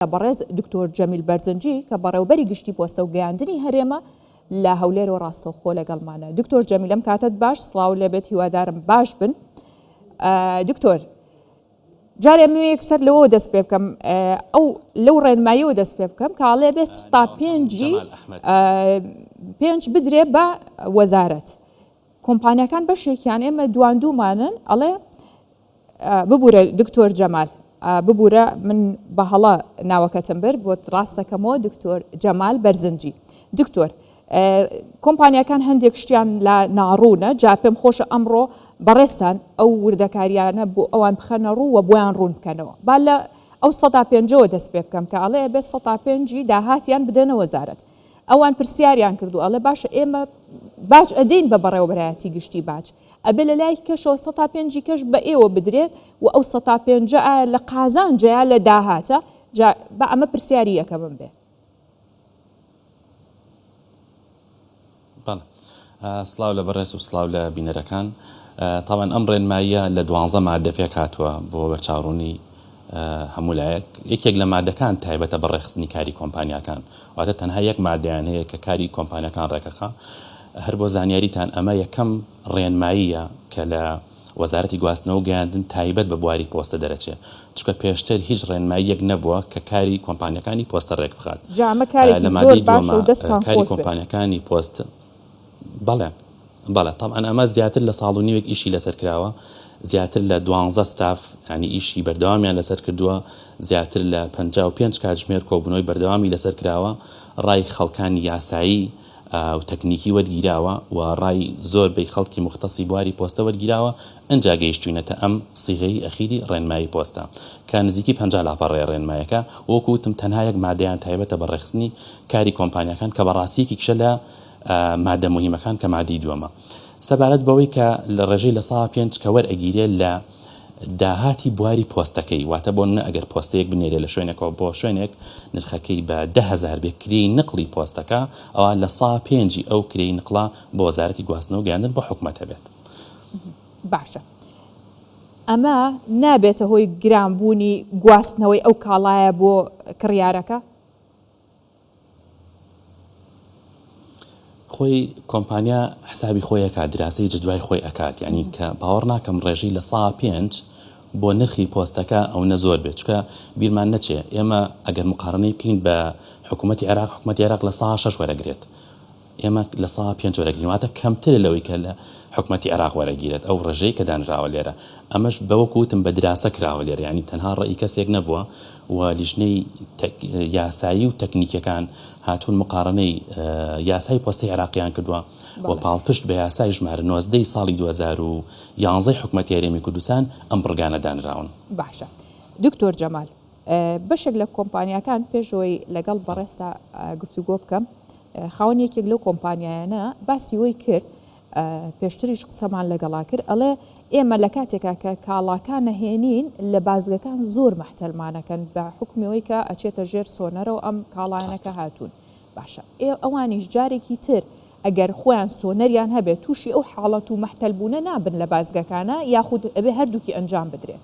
بەڕێز دکتۆر جەمیل بەرزنجی کە بەڕێوەبەری گشتی پۆستە و گەیاندنی هەرێمە لە هەولێر و ڕاستەوخۆ لەگەڵمانە. دکتۆر جەمیل لەم کاتت باش، سڵاو لێبێت، هیوادارم باش بن. دکتۆر جارێ من یەکسەر لەوە دەست پێ بکەم، ئەو لەو ڕێنماییەوە دەست پێ بکەم کە ئاڵێ بێت تا پێنج بدرێ بە وەزارەت. کۆمپانیەکان بەشێکیان ئێمە دواندوومانن، ئەڵێ ببوورە دکتۆر جەمال، ببوورە من بە هەڵا ناوەکەتم برد بۆ ڕاستەکەمەوە دکتۆر جەمال بەرزنجی. دکتۆر کۆمپانیەکان هەندێک شتیان لە ناڕوونە، جا پێم خۆشە ئەمڕۆ بەڕێستان ئەو وردەکاریانە بۆ ئەوان بخەنە ڕوو و بۆیان ڕوون بکەنەوە. با لە ئەو 150ەوە دەست پێ بکەم کە ئەڵێ بێت 150 داهاتیان بدەنە وەزارەت. ئەوان پرسیاریان کردو ئەڵێ باشە ئێمە باش ئەدەین بە بەڕێوەبەرایەتی گشتی باج، ئەبێ لە لای کەشەوە 150 کەش بە ئێوە بدرێت و ئەو 150 لە قازان جیا لە داهاتە. بە ئەمە پرسیاری یەکەمم بێ. سڵاو لە بەڕێز و سڵاو لە بینەرەکان. تاوان ئەم ڕێنماییە لە 12 مادە پێک هاتووە بۆ بەرچاوڕوونی هەموو لایەک. یەکێک لە مادەکان تایبەتە بە ڕێخستنی کاری کۆمپانیەکان، واتە تەنها یەک مادەیان هەیە کە کاری کۆمپانیەکان ڕێکەخە. هەر بۆ زانیاریتان ئەمە یەکەم ڕێنماییە کە لە وەزارەتی گواستنەوە و گەیاندن تایبەت بە بواری پۆستە دەرەچێت، چونکە پێشتر هیچ ڕێنماییەک نەبووە کە کاری کۆمپانیەکانی پۆستە ڕێک بخات. لە مادەی دووەمە کاری کۆمپانیەکانی پۆست بەڵێ طبعاً ئەمە زیاتر لە ساڵ و نیوێک ئیشی لەسەر کراوە، زیاتر لە 12 ستاف ینی ئیشی بەردەوامیان لەسەر کردووە، زیاتر لە 55 کاتژمێر کۆبوونەوەی بەردەوامی لەسەر کراوە، ڕای خەڵکانی یاسایی و تەکنیکی وەرگیراوە و ڕای زۆربەی خەڵکی مختصی بواری پۆستە وەرگیراوە. ئەنجا گەیشتوینەتە ئەم سیغەی ئەخیری ڕێنمایی پۆستە کە نزیکی 50 لاپەڕێ ڕێنمایەکە. وەکوتم تەنها یەک مادەیان تایبەتە بە ڕێخستنی کاری کۆمپانیەکان کە بەڕاستیەکی کشە لە مادە مهمەکان کە مادەی دووەمە. سەبارەت بەوەی کە لە ڕێژەی لە ساڵ 5 کە وەرئەگیرێت لە داهاتی بواری پۆستەکەی، واتە بۆ نە ئەگەر پۆستەیەک بنێرێ لە شوێنێکەوە بۆ شوێنێک نرخەکەی بە 10,000 بێ کرێی نقلی پۆستەکە، ئەوە لە ساڵ 5 ئەو کرێی نقلا بۆ وەزارەتی گواستنەوە گەیاندن بۆ حکوومەتە بێت. باشە، ئەمە نابێتە هۆی گرانبوونی گواستنەوەی ئەو کاڵایە بۆ کڕیارەکە؟ خۆی کۆمپانیا حسابی خۆی ئەکات، دراسی جدوای خۆی ئەکات، یعنی کە باوەڕ ناکەم ڕێژەی لە ساڵ 5 بۆ نرخی پۆستەکە ئەو نەزۆر بێت، چکە بیرمان نەچێ ئێمە ئەگەر مقارنەی بکەین بە حکوومەتی عێراق، حکوومەتی عێراق لە ساڵ 6 وەرەگرێت، ئێمە لە ساڵ 5 وەرەگرین، واتە کەمترە لەوەی کە لە حکوومەتی عێراق وەرەگیرێت ئەو ڕێژەی کە دانراوە لێرە. ئەمەش بەوەکوتم بە دراسە کراوە لێرە، ینی تەنها ڕێی کەسێک نەبووە و لیژنەی یاسایی و تەکنیکەکان هاتوون مقارنەی یاسای پۆستی عێراقیان کردووە و پاڵپشت بە یاسای ژمارە 19 ساڵی 2011 حکوومەتی هەرێمی کوردستان ئەم ڕگانە دانراون. باشە دکتۆر جەمال، بەشێک لە کۆمپانیەکان پێشەوەی لەگەڵ بەڕێستا گفتوگۆ بکەم، خاوەن یەکێک لەو کۆمپانیایانە باسی وەی کرد، پێشتریش قسەمان لەگەڵا کرد، ئەڵێ ئێمە لە کاتێکا کە کاڵاکان نەهێنین لە بازگەکان زۆر مەحتەلمانەکەن بە حکومەوەی کە ئەچێتە ژێر سۆنەرە و ئەم کاڵایانەکە هاتوون. باشە ئەوانیش جارێکی تر ئەگەر خۆیان سۆنەریان هەبێت تووشی ئەو حاڵەت و مەحتەلبوونە نابن لە بازگەکانە، یاخود ئەبێ هەردووکی ئەنجام بدرێت.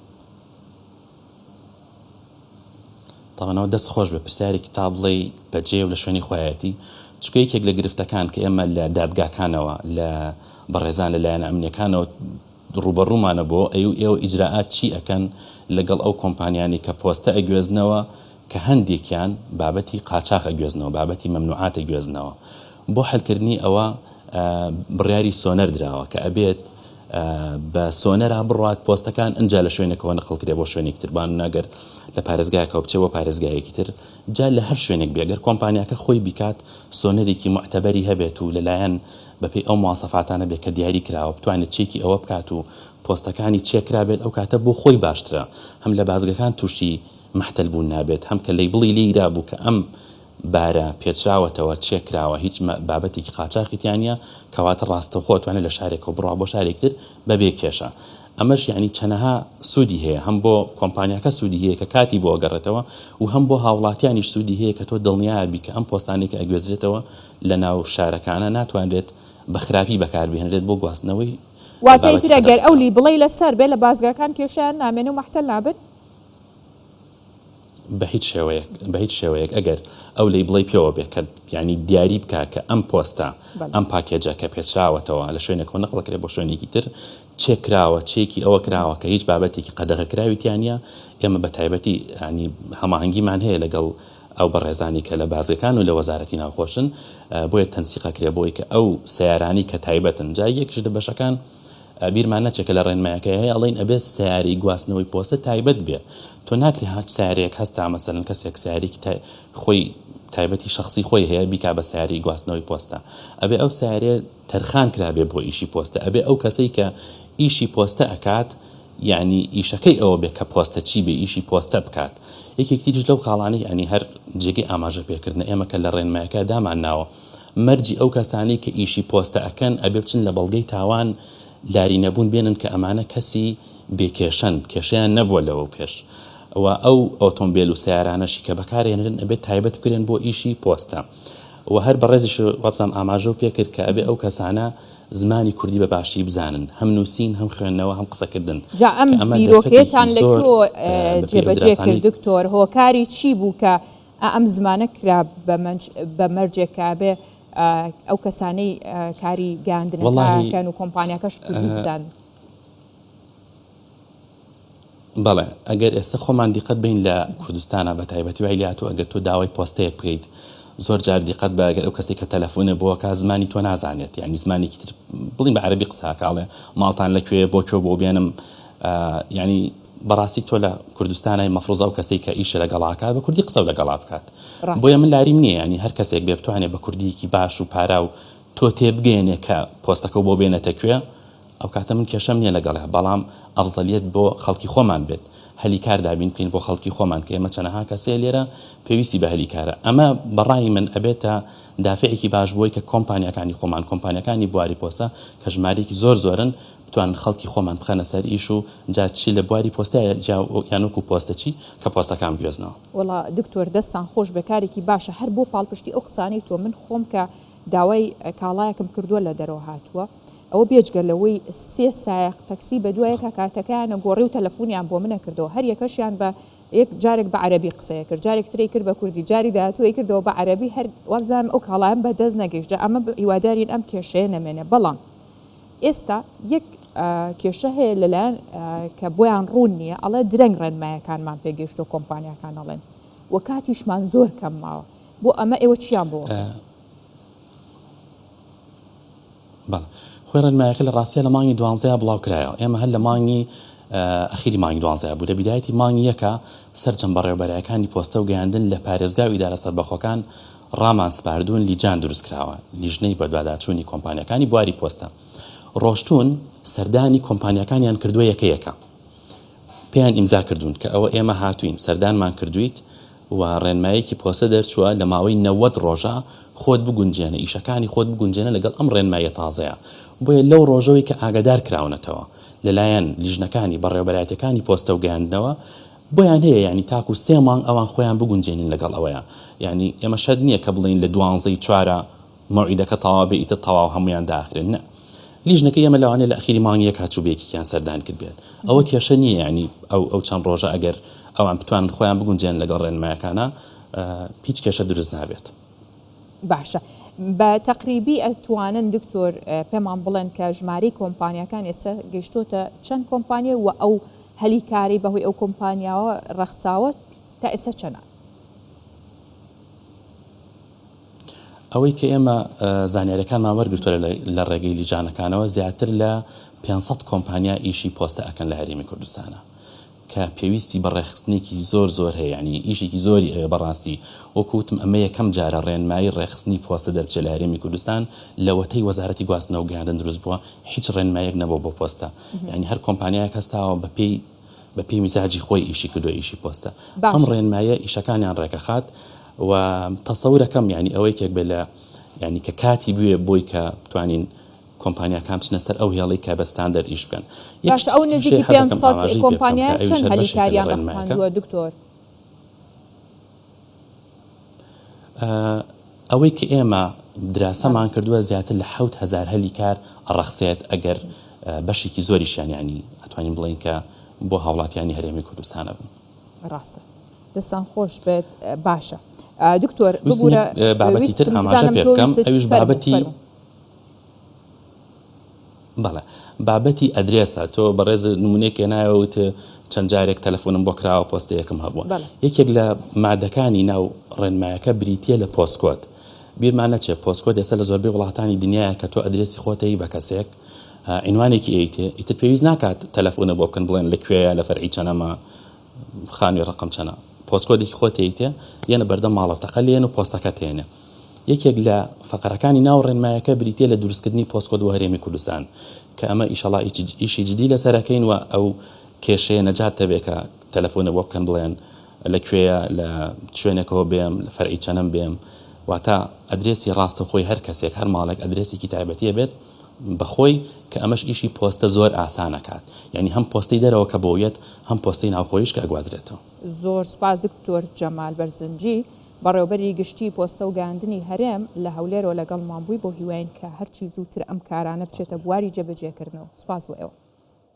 تاوانەوە دەست خۆش بە پرسیارێکی تا بڵێ بەجێ و لە شوێنی خۆیەتی، چکە یەکێک لە گرفتەکان کە ئێمە لە دادگاکانەوە لە بەڕێزان لەلایەن ئەمنیەکانەوە ڕوبەڕوومانە بۆ ئێوە ئیجراعات چی ئەکەن لەگەڵ ئەو کۆمپانیانی کە پۆستە ئەگوێزنەوە کە هەندێکیان بابەتی قاچاق ئەگوێزنەوە، بابەتی مەمنوعات ئەگوێزنەوە. بۆ حەلکردنی ئەوە بڕیاری سۆنەر درراوە کە ئەبێت بە سۆنەرا بڕات پۆستەکان ئەنجا لە شوێنێکەوە نەقڵکرێ بۆ شوێنێکی تربان ناگەر لە پارێزگایەکەوە بچێ بۆ پارێزگایەکی تر، جا لە هەر شوێنێک بێگەر کۆمپانیاکە خۆی بیکات سۆنەرێکی معتەبەری هەبێت و لەلایەن بەپێی ئەو مواصفاتانە بێت کە دیاری کراوە بتوانێت چێکی ئەوە بکات و پۆستەکانی چێکرا بێت، ئەو کاتە بۆ خۆی باشترە، هەم لە بازگەکان تووشی مەحتەلبوون نابێت، هەم کە لەیبڵی لێرا بوو کە ئەم بارە پێچراوەتەوە چێکراوە هیچ بابەتێکی قاچاقیتیانە کەواتە ڕاستەوخۆ توانێت لە شارێکەوە بڕوا بۆ شارێکتر بەبێ کێشە. ئەمەش یعنی چەنەها سوودی هەیە، هەم بۆ کۆمپانیاکە سوودی هەیە کە کاتی بۆ ئەگەڕێتەوە و هەم بۆ هاوڵاتیانیش سوودی هەیە کە تۆ دڵنیابی کە ئەم پۆستانێک کە ئەگوێزرێتەوە لە ناو شارەکانە ناتوانرێت بە خراپی بەکاربهێنرێت بۆ گواستنەوەی. واتای تر ئەگەر ئەولی بڵێ لەسەر بێ لە بازگەکان کێشیان نامێنێ و مەحتەل نابێت؟ بە هیچ شێوەیەک ئەگەر ئەو لی بڵێ پێوە بێ کە ینی دیاری بکە کە ئەم پۆستە ئەم پاکێجە کە پێچراوەتەوە لە شوێنێک خۆ نەقڵەکرێ بۆ شوێنێکی تر چێکراوە چێکی ئەوە کراوە کە هیچ بابەتێکی قەدەغەکراویتیانە ئێمە بە تایبەتی ینی هەماهەنگیمان هەیە لەگەڵ ئەو بەڕێزانی کە لە بازەکان و لە وەزارەتی ناوخۆشن بۆیە تەنسیقەکرێ بۆی کە ئەو سیارانی کە تایبەتن جا یەکش لە بەشەکان بیرمان نەچێکە لە ڕێنمایەکە هەیە ئەڵێن ئەبێ سیاری گواستنەوەی پۆستە تایبەت بێ تۆ ناکری هاچ سیارێک هەستا مەسەرن کەسێک سیارێکی خۆی تایبەتی شخصی خۆی هەیە بیکا بە سیاری گواستنەوەی پۆستە ئەبێ ئەو سیارێ تەرخان کرابێ بۆ ئیشی پۆستە ئەبێ ئەو کەسەی کە ئیشی پۆستە ئەکات یعنی ئیشەکەی ئەوە بێ کە پۆستە چی بێ ئیشی پۆستە بکات یەکێکی دیش لەو خاڵانەی ئەنی هەر جێگەی ئاماژە پێکردن ئێمە کە لە ڕێنمایەکە دامان ناوە مەرجی ئەو کەسانی کە ئیشی پۆستە ئەکەن ئەبێ بچن لە بەڵگەی تاوان لاری نەبوون بێنن کە ئەمانە کەسی بێکێشەن کێشیان نەبووە لەوە پێش و ئەو ئۆتۆمبیل و سیارانەشی کە بەکارێنن ئەبێت تایبەت بکرێن بۆ ئیشی پۆستە و هەر بەڕێزیش وەبزانام ئاماژە و پێکرد کە ئەبێ ئەو کەسانە زمانی کوردی بە باشی بزانن هەم نووسین هەم خوێندنەوە هەم قسەکردن جا ئەم بیرۆکێتان لەکوێ جێبەجێ کرد دکتۆر هۆکاری چی بوو کە ئەم زمانە کرا بە مەرجێکا بێ ئەو کەسانەی کاری گەاندنەکەن و کۆمپانیاکەش کوردی بزانن بەڵێ ئەگەر ئێستا خۆمان دیقەت بین لە کوردستانە بە تایبەتی وایلات و ئەگەر تۆ داوای پۆستەیەک بکەیت زۆر جار دیقەت بە ئەگەر ئەو کەسی کە تەلەفۆنە بۆ کە زمانی تۆ نازانێت یعنی زمانێکی تر بڵین بە عەرەبی قساکاڵێ ماڵتان لەکوێ بۆ کێ بۆ بێنم ینی بەڕاستی تۆ لە کوردستانای مەفروضە ئەو کەسەی کە ئیشە لەگەڵاکات بە کوردی قسە و لەگەڵا بکات بۆیە من لاریم نییە ینی هەر کەسێک بێ بتوانێت بە کوردیکی باش و پارا و تۆ تێبگەێنێ کە پۆستەکە بۆ بێنێتە کوێ ئەو کاتە من کێشەم نییە لەگەڵێ بەڵام ئەفزەلیەت بۆ خەڵکی خۆمان بێت هەلیکار دابین بکەین بۆ خەڵکی خۆمان کە ئێمە چەنەها کەسێ لێرە پێویستی بە هەلیکارە ئەمە بەڕای من ئەبێتە دافعێکی باش بۆی کە کۆمپانیەکانی خۆمان کۆمپانیەکانی بواری پۆستە کە ژمارەیەکی زۆر زۆرن بتوان خەڵکی خۆمان بخەنە سەر ئیش و جا چی لە بواری پۆستە یانوکو پۆستە چی کە پۆستەکان بگوێزنەوە وڵا دکتۆر دەستان خۆش بەکارێکی باشە هەر بۆ پاڵپشتی ئەو قسانەی تۆ من خۆم کە داوای کاڵایەکم کردووە لە دەرەوە هاتووە ئەوە بێجگەلەوەی 3 سایق تەکسی بە دوایەکە کاتەکەیانە گۆڕی و تەلەفۆنیان بۆ منە کردەوە هەر یەکەشیان بە یەک جارێک بە عەرەبی قسەیە کرد جارێک تری کرد بە کوردی جاری داهاتووی کردەوە بە عەرەبی هەر وابزانم ئەو کاڵایان بە دەست نەگەیشت ئەمە هیوادارین ئەم کێشەیە نەمێنێ بەڵام ئێستا یەک کێشە هەیە لەلایەن کە بۆیان ڕوون نییە ئەڵێ درەنگ ڕێنمایەکانمان پێگەیشت و کۆمپانیاکان ئەڵێن وە کاتیشمان زۆر کەم ماوە بۆ ئەمە ئێوە چیان بۆ خۆی ڕێنمایەکە لە ڕاستیە لە مانگی 12 بڵاو کرایەوە ئێمە هەر لە مانگی ئەخیری مانگی 12 بوو لە بیدایەتی مانگی یەکە سەرجەم بەڕێوەبەرەکانی پۆستە و گەیاندن لە پارێزگا و ئیدارە سەربەخۆکان ڕامان سپاردوون لیجان دروست کراوە لیژنەی بەدواداچوونی کۆمپانیەکانی بواری پۆستە ڕۆشتون سەردانی کۆمپانیەکانیان کردووە یەکە پێیان ئیمزا کردوون کە ئەوە ئێمە هاتوین سەردانمان کردویت و ڕێنمایەکی پۆستە دەرچووە لە ماوەی 90 ڕۆژە خۆت بگونجێنە ئیشەکانی خۆت بگونجێنە لەگەڵ ئەم ڕێنمایە تازەیە بۆیە لەو ڕۆژەوەی کە ئاگادار کراونەتەوە لەلایەن لیژنەکانی بەڕێوەبەرایەتەکانی پۆستە و گەیاندنەوە بۆیان هەیە ینی تاکو 3 مانگ ئەوان خۆیان بگونجێنین لەگەڵ ئەوەیە ینی ئێمە شەد نییە کە بڵین لە 12 چوارە مەوعیدەکە تەواو بێ ئیتر تەواو هەمویان داخرێن نە لیژنەکە ئێمە لەوانەیە لە ئەخیری مانگی یەک هاتووبێکیان سەردان کرد بێت ئەوە کێشە نییە ینی ئەو چەند ڕۆژە ئەگەر ئەوان بتوان خۆیان بگونجێن لەگەڵ ڕێنمایەکانە هیچ کێشە دروست نابێت باشە بە تەقریبی ئەتوانن دکتۆر پێمان بڵێن کە ژمارەی کۆمپانیەکان ئێستا گەیشتۆتە چەند کۆمپانیا و ئەو هەلیکاری بەهۆی ئەو کۆمپانیاوە ڕەخساوە تا ئێستا چەنە ئەوەی کە ئێمە زانیاریەکانمان وەرگرتووە لە ڕێگەی لیجانەکانەوە زیاتر لە 500 کۆمپانیا ئیشی پۆستە ئەکەن لە هەرێمی کوردستانە کە پێویستی بە ڕێخستنێکی زۆر هەیە ینی ئیشێکی زۆری بەڕاستی وەکوتم ئەمە یەکەم جارە ڕێنمایی ڕێخستنی پۆستە دەرچێت لە هەرێمی کوردستان لەوەتەی وەزارەتی گواستنەوە و گەیاندن دروست بووە هیچ ڕێنمایەک نەبوو بۆ پۆستە ینی هەر کۆمپانیایەک هەستاوە بە پێی میزاجی خۆی ئیشی کردو ئیشی پۆستە ئەم ڕێنمایە ئیشەکانیان ڕێکەخات و تەسەورەکەم ینی ئەوەیەکێک بێ لە ینی کە کاتی بوێ بۆی کە بتوانین کۆمپانیاکان بچنە سەر ئەو هێڵی کە بە ستاندەر ئیش بکەن باش ئەو نزیکی 500 کۆمپانیا چەند هەلیکاریان ڕەخساندووە دکتۆر ئەوەی کە ئێمە دراسەمان کردووە زیاتر لە 7000 هەلیکار ڕەخسێت ئەگەر بەشێکی زۆریشیان ینی ئەتوانین بڵێن کە بۆ هاوڵاتیانی هەرێمی کوردستانە بن ڕاستە دەستان خۆش بێت باشە. دکتۆر ببوورە بابەتی تر ئاماژە پێ بکەم ئەویش بابەتی بەڵێ بابەتی ئەدرێسە تۆ بەڕێز نمونەیەک هێنایەوە چەند جارێک تەلەفۆنم بۆ کراوە پۆستەیەکم هەبووە یەکێک لە مادەکانی ناو ڕێنمایەکە بریتە لە پۆستکۆد بیرمان نەچێ پۆستکۆد ئێستا لە زۆربەی وڵاتانی دنیاە کە تۆ ئەدرێسی خۆتەی بە کەسێک عنوانێکی ئەیتێ ئیتر پێویست ناکات تەلەفۆنە بۆ بکەن بڵێن لەکوێیە لە فەرعی چەنەمە خانووی ڕقم چەنە پۆستکۆدێکی خۆتەیتێ یەنە بەردەم ماڵەتەقە لێن و پۆستەکە تێنێ یەکێک لە فەقەرەکانی ناو ڕێنمایەکە بریتە لە دروستکردنی پۆستکۆد و هەرێمی کوردستان کە ئەمە ئیشەڵا ئیشی جدی لەسەرەکەین و ئەو کێشەیە نەجات دەبێت کە تەلەفۆنە بۆ بکەن بڵێن لەکوێیە لە شوێنێکەوە بێم لە فەرعی چەنەم بێم واتە ئەدرێسی ڕاستە خۆی هەر کەسێک هەر ماڵێک ئەدرێسێکی تایبەتیە بێت بەخۆی کە ئەمەش ئیشی پۆستە زۆر ئاسانەکات یعنی هەم پۆستەی دەرەوە کە بۆیەت هەم پۆستەی ناوخۆیش کە ئەگوازرێتەوە زۆر سپاس دکتۆر جەمال بەرزنجی بەڕێوەبەری گشتی پۆستە و گەاندنی هەرێم لە هەولێرەوە لەگەڵمان بووی بۆ هیواین کە هەرچی زووتر ئەم کارانە بچێتە بواری جێبەجێکردنەوە سپاس بۆ ئێوە